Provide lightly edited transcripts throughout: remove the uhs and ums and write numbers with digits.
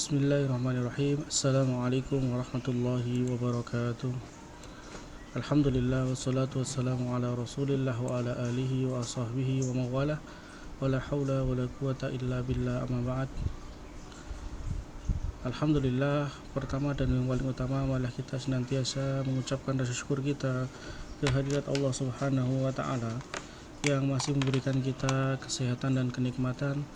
Bismillahirrahmanirrahim. Assalamualaikum warahmatullahi wabarakatuh. Alhamdulillah wassalatu wassalamu ala rasulillah wa ala alihi wa sahbihi wa mawalah. Wala hawla wala quwata illa billah, amma ba'd. Alhamdulillah, pertama dan yang paling utama malah kita senantiasa mengucapkan rasa syukur kita kehadirat Allah Subhanahu wa taala yang masih memberikan kita kesehatan dan kenikmatan,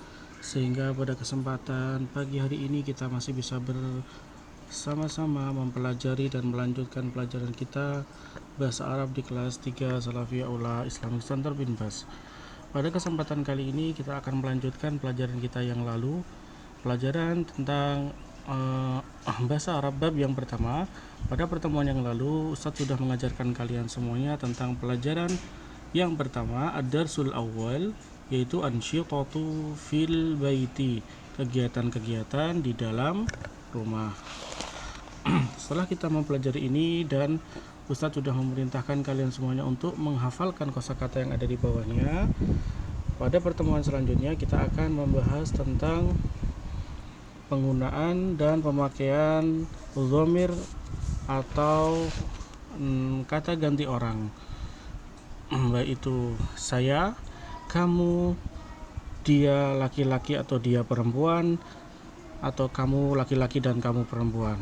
sehingga pada kesempatan pagi hari ini kita masih bisa bersama-sama mempelajari dan melanjutkan pelajaran kita bahasa Arab di kelas 3 Salafiyah Ula Islamic Center bin Bas. Pada kesempatan kali ini kita akan melanjutkan pelajaran kita yang lalu, pelajaran tentang bahasa Arab bab yang pertama. Pada pertemuan yang lalu Ustadz sudah mengajarkan kalian semuanya tentang pelajaran yang pertama, ad-darsul awal, yaitu ansyitatu fil baiti, kegiatan-kegiatan di dalam rumah. Setelah kita mempelajari ini dan Ustadz sudah memerintahkan kalian semuanya untuk menghafalkan kosakata yang ada di bawahnya, pada pertemuan selanjutnya kita akan membahas tentang penggunaan dan pemakaian dhamir atau kata ganti orang, baik itu saya, kamu, dia laki-laki atau dia perempuan, atau kamu laki-laki dan kamu perempuan.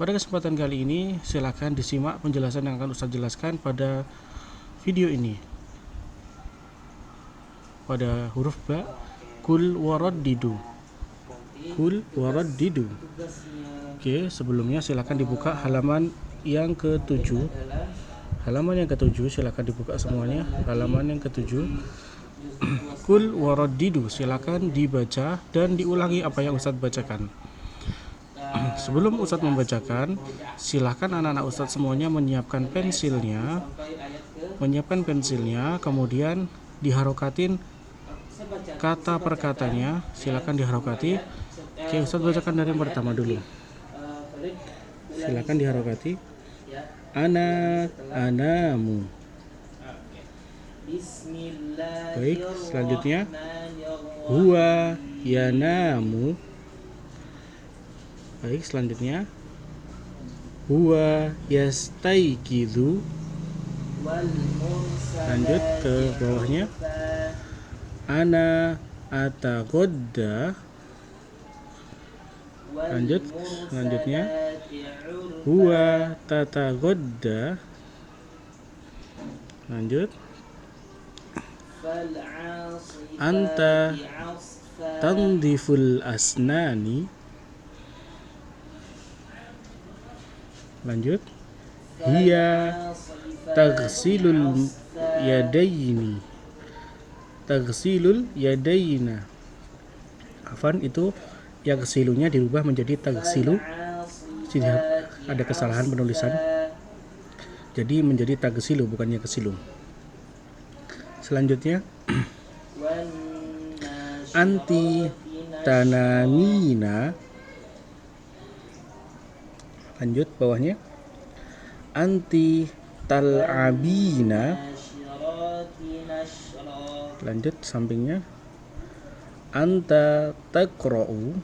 Pada kesempatan kali ini silakan disimak penjelasan yang akan Ustaz jelaskan pada video ini. Pada huruf ba, kul waraddidu. Kul waraddidu. Oke, sebelumnya silakan dibuka halaman yang ke-7. Halaman yang ke-7 silakan dibuka semuanya. Halaman yang ke-7. Kul waraddidu, silakan dibaca dan diulangi apa yang Ustadz bacakan. Sebelum Ustadz membacakan, silakan anak-anak Ustadz semuanya menyiapkan pensilnya. Kemudian diharokatin kata per katanya. Silakan diharokati. Oke, Ustadz bacakan dari yang pertama dulu. Silakan diharokati. Anamu. Baik, selanjutnya huwa yanamu. Baik, selanjutnya huwa yastaiqizu. Lanjut ke bawahnya. Ana atagodda. Lanjut, selanjutnya huwa tatagodda. Lanjut, anta tandiful asnani. Lanjut, hiya taghsilul yadaini. Taghsilul yadaina. Afan, itu yaghsilunya dirubah menjadi taghsilu. Jadi ada kesalahan penulisan. Jadi menjadi taghsilu bukan yaghsilu. Selanjutnya anti tanamina. Lanjut bawahnya anti tal'abina. Lanjut sampingnya anta taqra'u.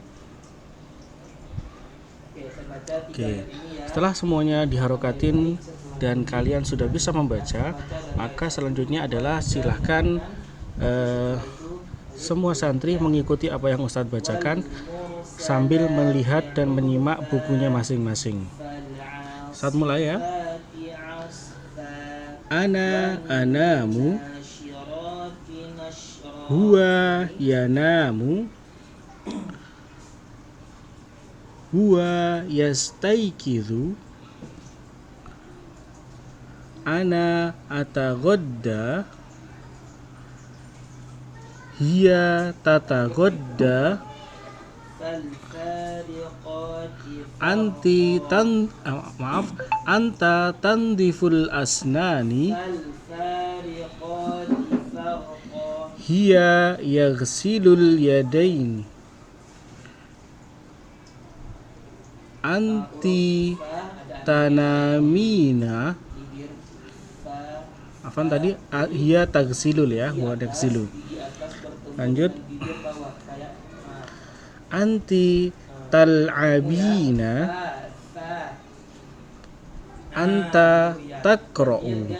Oke, setelah semuanya diharokatin dan kalian sudah bisa membaca, maka selanjutnya adalah silahkan semua santri mengikuti apa yang Ustadz bacakan sambil melihat dan menyimak bukunya masing-masing. Saat mulai ya. Anamu, huwa yanamu, huwa yastaiqizu, ana atagodda, hiya tatagodda, anta tandiful asnani, hiya yaghsilul yadaini, anti tanamina. Afan tadi hiya tagsilul ya, huwa tagsilu. Lanjut. Anti tal'abina. Anta takra'u.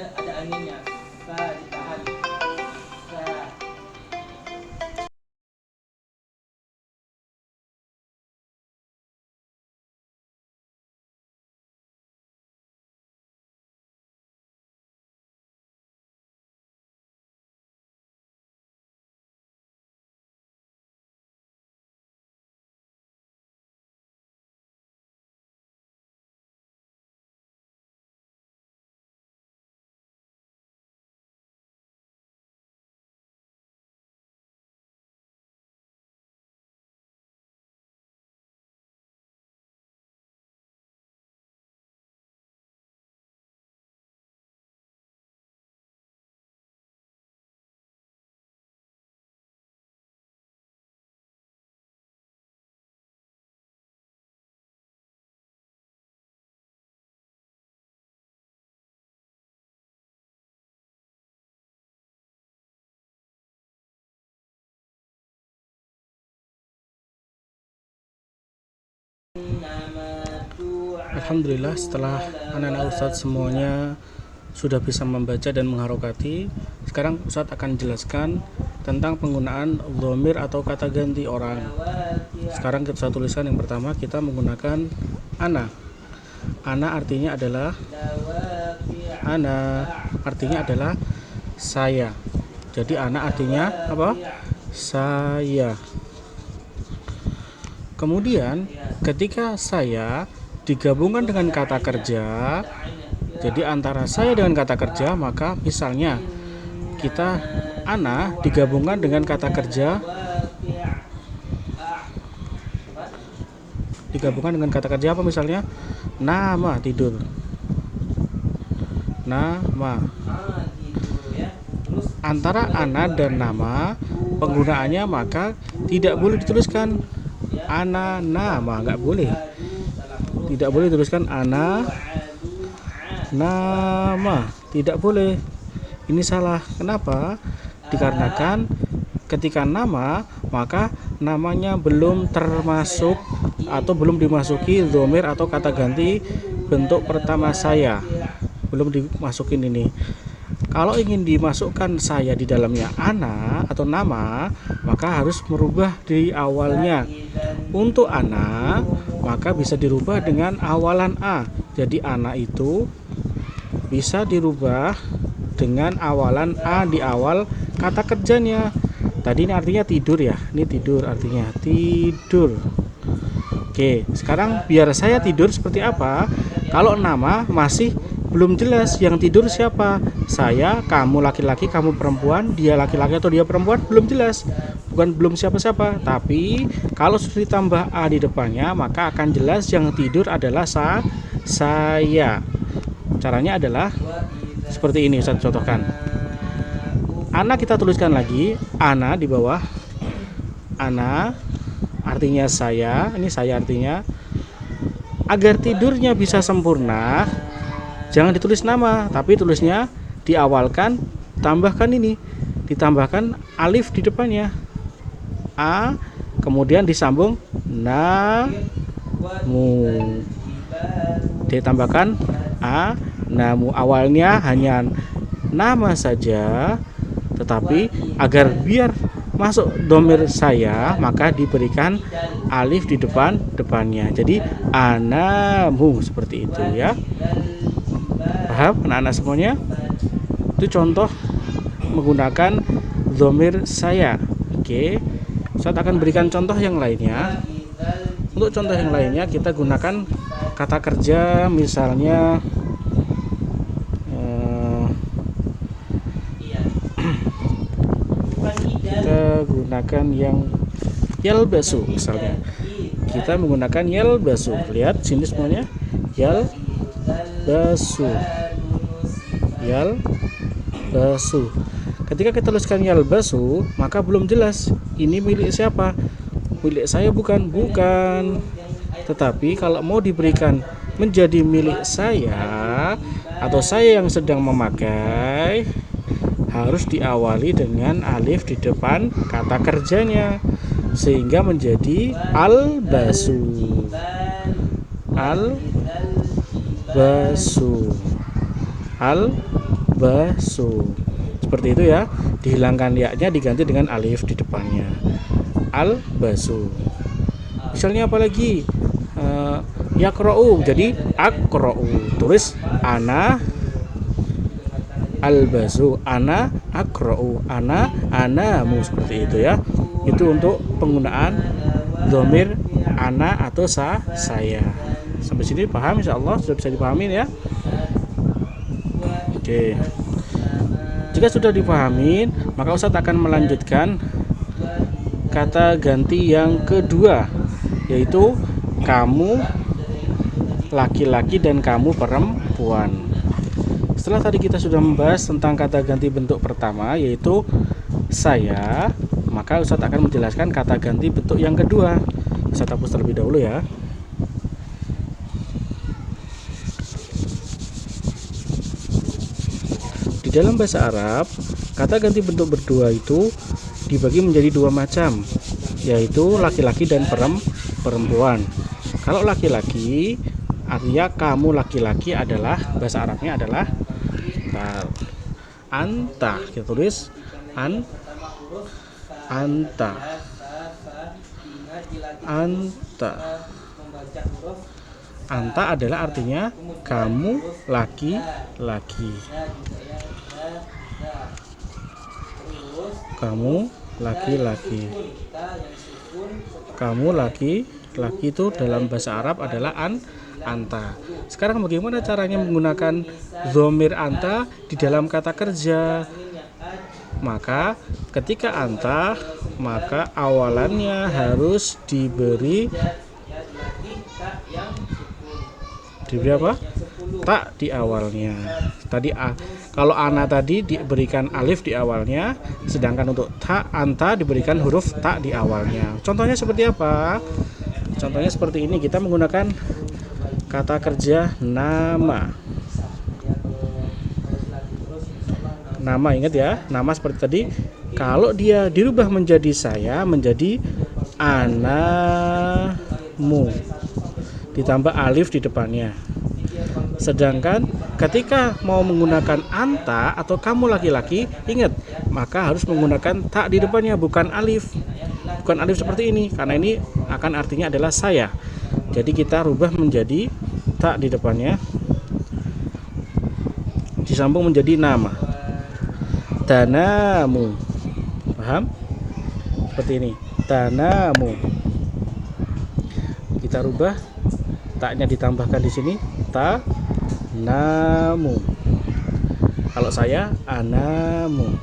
Alhamdulillah, setelah anak-anak Ustadz semuanya sudah bisa membaca dan mengharokati, sekarang Ustadz akan jelaskan tentang penggunaan dhamir atau kata ganti orang. Sekarang kita tuliskan yang pertama, kita menggunakan ana. Ana artinya adalah saya. Jadi ana artinya apa? Saya. Kemudian ketika saya digabungkan dengan kata kerja, jadi antara saya dengan kata kerja, maka misalnya kita ana digabungkan dengan kata kerja, apa misalnya? Nama, tidur. Nama. Antara ana dan nama penggunaannya maka tidak boleh dituliskan ana nama, nggak boleh. Tidak boleh dituliskan ana nama, tidak boleh. Ini salah. Kenapa? Dikarenakan ketika nama, maka namanya belum termasuk atau belum dimasuki dhamir atau kata ganti bentuk pertama saya. Belum dimasukin ini. Kalau ingin dimasukkan saya di dalamnya ana atau nama, maka harus merubah di awalnya. Untuk ana, maka bisa dirubah dengan awalan a. Jadi ana itu bisa dirubah dengan awalan a di awal kata kerjanya. Tadi ini artinya tidur ya. Ini tidur artinya tidur. Oke, sekarang biar saya tidur seperti apa? Kalau nama masih belum jelas yang tidur siapa, saya, kamu laki-laki, kamu perempuan, dia laki-laki atau dia perempuan, belum jelas, belum siapa-siapa. Tapi kalau sudah ditambah a di depannya, maka akan jelas yang tidur adalah saya. Caranya adalah seperti ini, saya contohkan. Ana kita tuliskan lagi, ana di bawah, ana artinya saya, ini saya artinya. Agar tidurnya bisa sempurna, jangan ditulis nama, tapi tulisnya diawalkan, tambahkan ini, ditambahkan alif di depannya, a, kemudian disambung namu, ditambahkan a, namu. Awalnya hanya nama saja, tetapi agar biar masuk dhamir saya, maka diberikan alif di depannya. Jadi anamu, seperti itu ya. Paham anak-anak semuanya? Itu contoh menggunakan dhamir saya. Oke, saya akan berikan contoh yang lainnya. Untuk contoh yang lainnya kita gunakan kata kerja, misalnya kita gunakan yang yalbasu misalnya. Kita menggunakan yalbasu. Lihat sini semuanya. Yalbasu. Ketika kita tuliskan yalbasu, maka belum jelas ini milik siapa. Milik saya bukan. Tetapi kalau mau diberikan menjadi milik saya atau saya yang sedang memakai, harus diawali dengan alif di depan kata kerjanya. sehingga menjadi albasu. Albasu. Seperti itu ya. Dihilangkan ya-nya, diganti dengan alif di depannya. Albasu. Misalnya apalagi? Yaqra'u, jadi aqra'u. Tulis ana albasu, ana aqra'u, anamu, seperti itu ya. Itu untuk penggunaan dhamir ana atau saya. Sampai sini paham insyaallah, sudah bisa dipahamin ya. Oke. Jika sudah dipahamin, maka Ustadz akan melanjutkan kata ganti yang kedua, yaitu kamu laki-laki dan kamu perempuan. Setelah tadi kita sudah membahas tentang kata ganti bentuk pertama, yaitu saya, maka Ustadz akan menjelaskan kata ganti bentuk yang kedua. Ustadz hapus terlebih dahulu ya. Di dalam bahasa Arab, kata ganti bentuk berdua itu dibagi menjadi dua macam, yaitu laki-laki dan perempuan. Kalau laki-laki, artinya kamu laki-laki adalah, bahasa Arabnya adalah anta. Kita tulis anta. Anta adalah artinya kamu laki-laki. Kamu laki-laki. Kamu laki-laki itu dalam bahasa Arab adalah anta. Sekarang bagaimana caranya menggunakan dhamir anta di dalam kata kerja? Maka ketika anta, maka awalannya harus diberi apa? Tak di awalnya. Tadi kalau ana tadi diberikan alif di awalnya, sedangkan untuk tak anta diberikan huruf tak di awalnya. Contohnya seperti apa? Contohnya seperti ini, kita menggunakan kata kerja nama. Nama, ingat ya, nama seperti tadi. Kalau dia dirubah menjadi saya, menjadi anamu, ditambah alif di depannya. Sedangkan ketika mau menggunakan anta atau kamu laki-laki, ingat, maka harus menggunakan tak di depannya, bukan alif. Bukan alif seperti ini, karena ini akan artinya adalah saya. Jadi kita rubah menjadi tak di depannya, disambung menjadi nama. Tanamu. Paham? Seperti ini. Tanamu. Kita rubah, taknya ditambahkan di sini, tanamu. Kalau saya, anamu.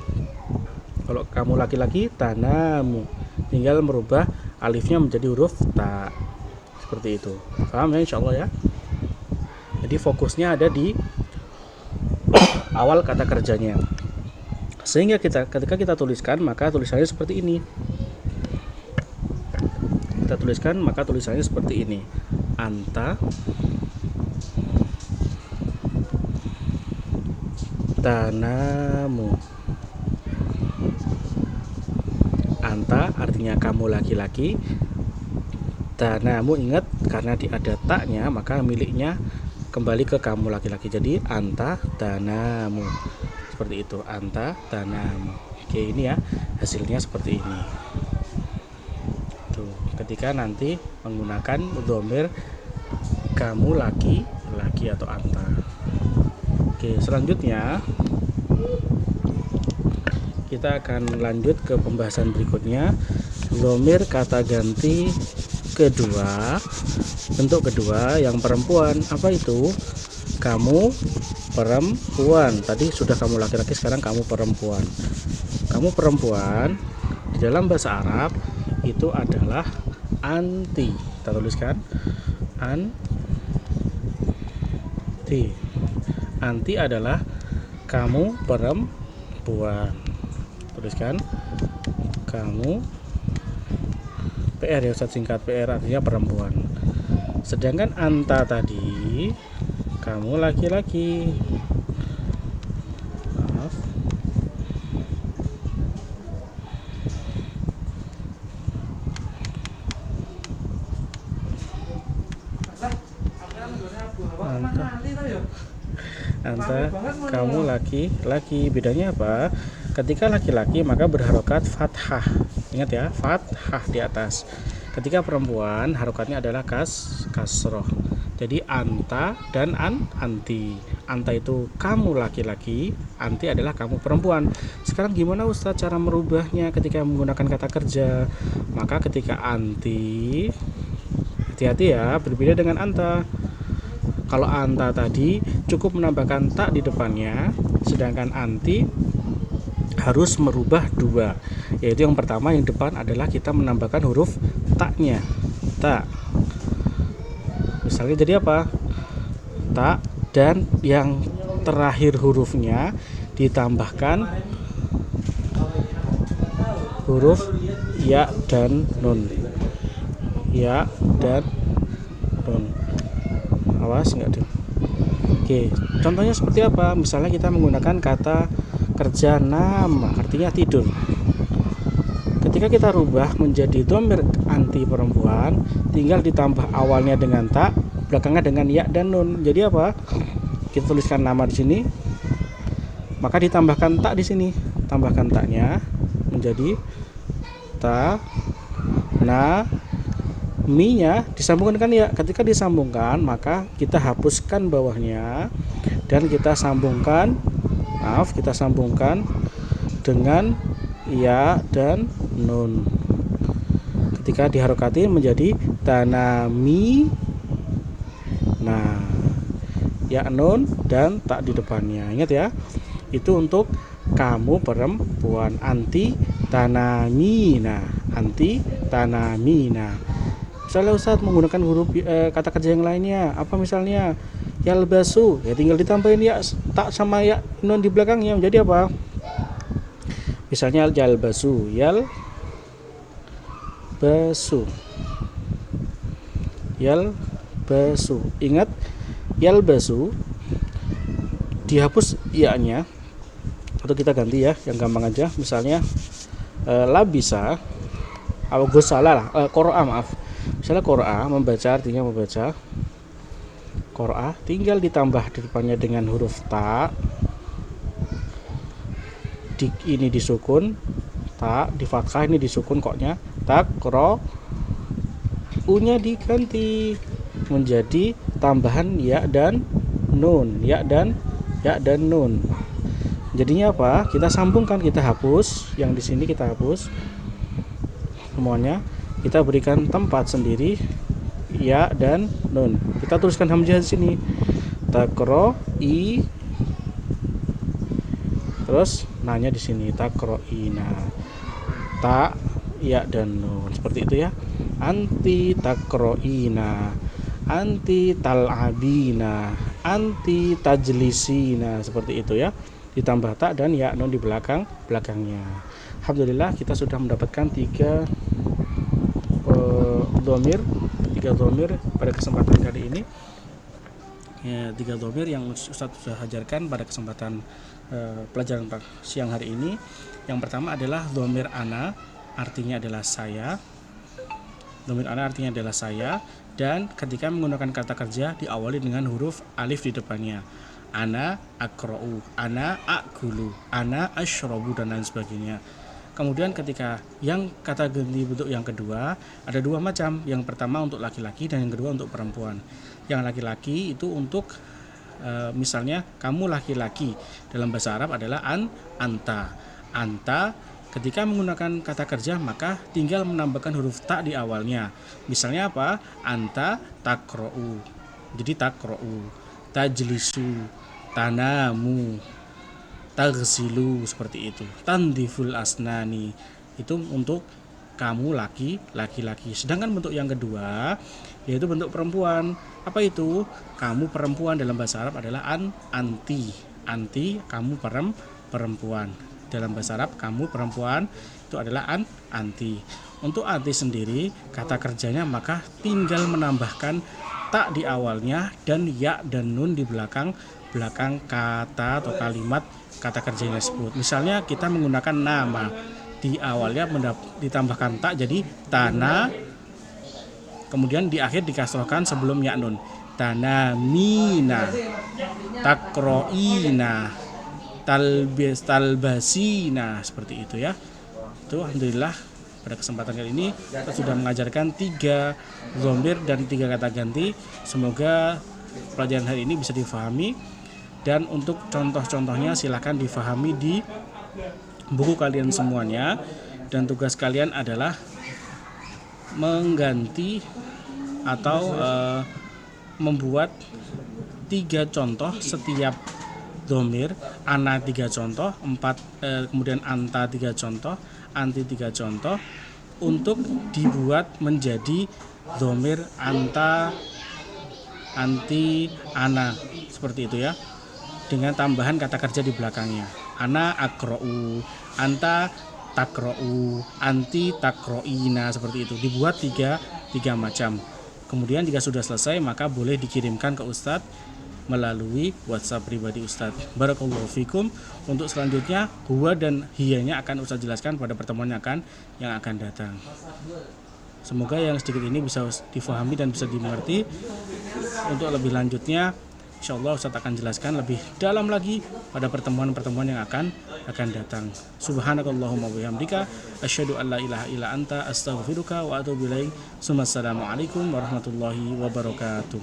Kalau kamu laki-laki, tanamu. Tinggal merubah alifnya menjadi huruf ta. Seperti itu. Paham ya insyaallah ya? Jadi fokusnya ada di awal kata kerjanya. Sehingga ketika kita tuliskan, maka tulisannya seperti ini. Kita tuliskan, maka tulisannya seperti ini. Anta tanamu. Anta artinya kamu laki-laki. Tanamu, ingat, karena ada taknya, maka miliknya kembali ke kamu laki-laki. Jadi anta tanamu. Seperti itu, anta tanamu. Oke, ini ya hasilnya seperti ini. Tuh, ketika nanti menggunakan dhamir kamu laki-laki atau anta. Oke, selanjutnya kita akan lanjut ke pembahasan berikutnya, dhamir kata ganti kedua, bentuk kedua yang perempuan. Apa itu? Kamu perempuan. Tadi sudah kamu laki-laki, sekarang kamu perempuan. Kamu perempuan di dalam bahasa Arab itu adalah anti. Kita tuliskan anti. Anti adalah kamu perempuan. Tuliskan kamu, PR ya Ustaz, singkat PR artinya perempuan. Sedangkan anta tadi kamu laki-laki. Maaf. kita kamu laki-laki. Bedanya apa? Ketika laki-laki maka berharokat fathah. Ingat ya, fathah di atas. Ketika perempuan harokatnya adalah kasroh. Jadi anta dan anti. Anta itu kamu laki-laki, anti adalah kamu perempuan. Sekarang gimana Ustadz cara merubahnya ketika menggunakan kata kerja? Maka ketika anti, hati-hati ya, berbeda dengan anta. Kalau anta tadi cukup menambahkan tak di depannya, sedangkan anti harus merubah dua, yaitu yang pertama yang depan adalah kita menambahkan huruf taknya, tak. Misalnya jadi apa? Tak, dan yang terakhir hurufnya ditambahkan huruf ya dan nun. Ya dan nun. Awas enggak tuh. Oke, contohnya seperti apa? Misalnya kita menggunakan kata kerja nam, artinya tidur. Ketika kita rubah menjadi dhamir anti perempuan, tinggal ditambah awalnya dengan tak, belakangnya dengan ya dan nun. Jadi apa? Kita tuliskan nama di sini, maka ditambahkan tak di sini. Tambahkan taknya menjadi ta, na, mi-nya disambungkan dengan ya. Ketika disambungkan, maka kita hapuskan bawahnya dan kita sambungkan dengan ya dan nun. Ketika diharokati menjadi tanami. Nah, ya nun dan tak di depannya. Ingat ya, itu untuk kamu perempuan. Anti tanamina. Anti tanamina. Misalnya Ustadz menggunakan huruf kata kerja yang lainnya, apa misalnya yalbasu, ya tinggal ditambahin ya tak sama ya nun di belakangnya menjadi apa? Misalnya yalbasu, yalbasu. Ingat, yalbasu dihapus ya-nya atau kita ganti ya, yang gampang aja. Misalnya labisa, qoro'a, maaf. Misalnya qoro'a, membaca, artinya membaca. Qoro'a tinggal ditambah di depannya dengan huruf ta. Ini disukun, ta di fathah, ini disukun koknya. Tak ro, u-nya diganti menjadi tambahan ya dan nun. Ya dan nun. Jadinya apa? Kita sambungkan, kita hapus yang di sini, kita hapus semuanya. Kita berikan tempat sendiri ya dan nun. Kita tuliskan hamzah di sini. Takro'i, terus nanya di sini takro'ina. Ta, ya dan nun. Seperti itu ya. Anti takro'ina, anti tal'abina, anti tajlisina. Seperti itu ya. Ditambah tak dan ya nun di belakangnya. Alhamdulillah kita sudah mendapatkan tiga dhamir pada kesempatan kali ini. Ya, 3 dhamir yang Ustadz sudah ajarkan pada kesempatan pelajaran siang hari ini. Yang pertama adalah dhamir ana, artinya adalah saya. Dhamir ana artinya adalah saya, dan ketika menggunakan kata kerja diawali dengan huruf alif di depannya. Ana akra'u, ana akulu, ana asyrabu, dan lain sebagainya. Kemudian ketika yang kata ganti bentuk yang kedua, ada dua macam. Yang pertama untuk laki-laki dan yang kedua untuk perempuan. Yang laki-laki itu untuk misalnya kamu laki-laki, dalam bahasa Arab adalah anta. Anta ketika menggunakan kata kerja maka tinggal menambahkan huruf ta di awalnya. Misalnya apa? Anta takra'u. Jadi takra'u, tajlisu, tanamu, taghsilu, seperti itu. Tandiful asnani, itu untuk kamu laki-laki. Sedangkan bentuk yang kedua yaitu bentuk perempuan. Apa itu? Kamu perempuan dalam bahasa Arab adalah anti. Anti, kamu perempuan. Dalam bahasa Arab kamu perempuan itu adalah anti. Untuk anti sendiri kata kerjanya maka tinggal menambahkan tak di awalnya dan ya dan nun di belakang kata atau kalimat kata kerjanya tersebut. Misalnya kita menggunakan nama, di awalnya ditambahkan tak jadi tanah, kemudian di akhir dikasrohkan sebelum ya nun. tanamina, takroina, talbasina, seperti itu ya. Itu alhamdulillah pada kesempatan kali ini kita sudah mengajarkan 3 dhamir dan 3 kata ganti. Semoga pelajaran hari ini bisa difahami, dan untuk contoh-contohnya silahkan difahami di buku kalian semuanya, dan tugas kalian adalah mengganti atau membuat 3 contoh setiap dhamir. Ana 3 contoh, kemudian anta 3 contoh, anti 3 contoh, untuk dibuat menjadi dhamir anta, anti, ana, seperti itu ya, dengan tambahan kata kerja di belakangnya. Ana akra'u, anta takra'u, anti takro'ina, seperti itu. Dibuat 3 macam. Kemudian jika sudah selesai maka boleh dikirimkan ke Ustadz melalui WhatsApp pribadi Ustadz. Barakallahu fikum. Untuk selanjutnya huwa dan hiyanya akan Ustadz jelaskan pada pertemuan yang akan datang. Semoga yang sedikit ini bisa difahami dan bisa dimengerti. Untuk lebih lanjutnya insyaallah Ustadz akan jelaskan lebih dalam lagi pada pertemuan-pertemuan yang akan datang. Subhanakallahumma wa bihamdika asyhadu an la ilaha illa anta astaghfiruka wa atubu ilaik. Assalamualaikum warahmatullahi wabarakatuh.